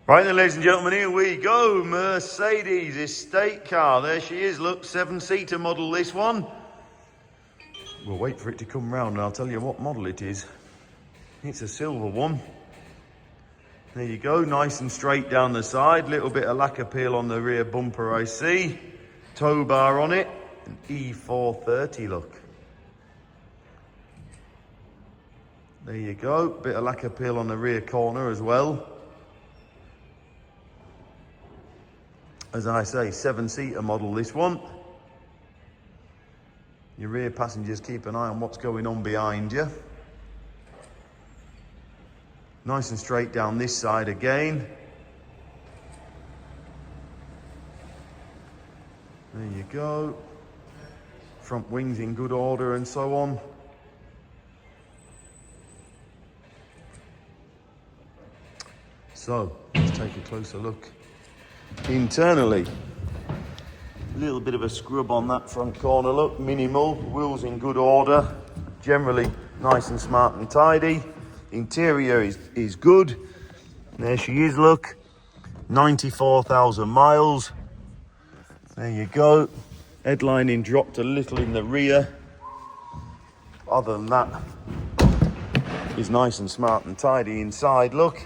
Right then, ladies and gentlemen, here we go. Mercedes estate car. There she is. Look, 7-seater model, this one. We'll wait for it to come round and I'll tell you what model it is. It's a silver one. There you go, nice and straight down the side. Little bit of lacquer peel on the rear bumper, I see. Tow bar on it. An E430, look. There you go. Bit of lacquer peel on the rear corner as well. As I say, 7-seater model, this one. Your rear passengers keep an eye on what's going on behind you. Nice and straight down this side again. There you go. Front wings in good order and so on. So, let's take a closer look. Internally, a little bit of a scrub on that front corner, look, minimal, wheels in good order, generally nice and smart and tidy. Interior is good. There she is, look, 94,000 miles. There you go. Headlining dropped a little in the rear. Other than that, is nice and smart and tidy inside, look.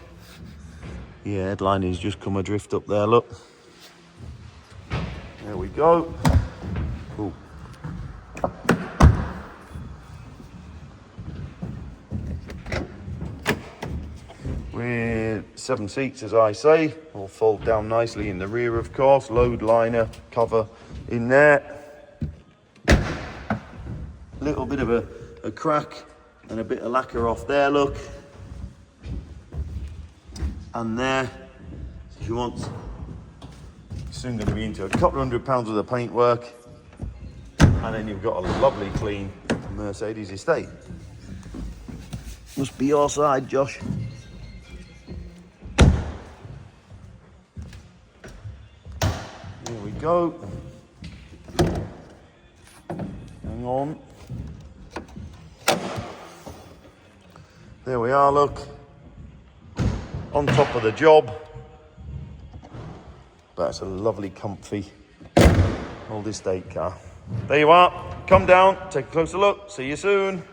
Yeah, headlining's just come adrift up there, look. There we go. Ooh. With 7 seats, as I say, all fold down nicely in the rear, of course. Load liner cover in there. Little bit of a crack and a bit of lacquer off there, look. And there, if you want, soon going to be into a couple of £100 worth of paintwork, and then you've got a lovely clean Mercedes estate. Must be your side, Josh. Here we go. Hang on. There we are, look. On top of the job. That's a lovely, comfy old estate car. There you are. Come down, take a closer look. See you soon.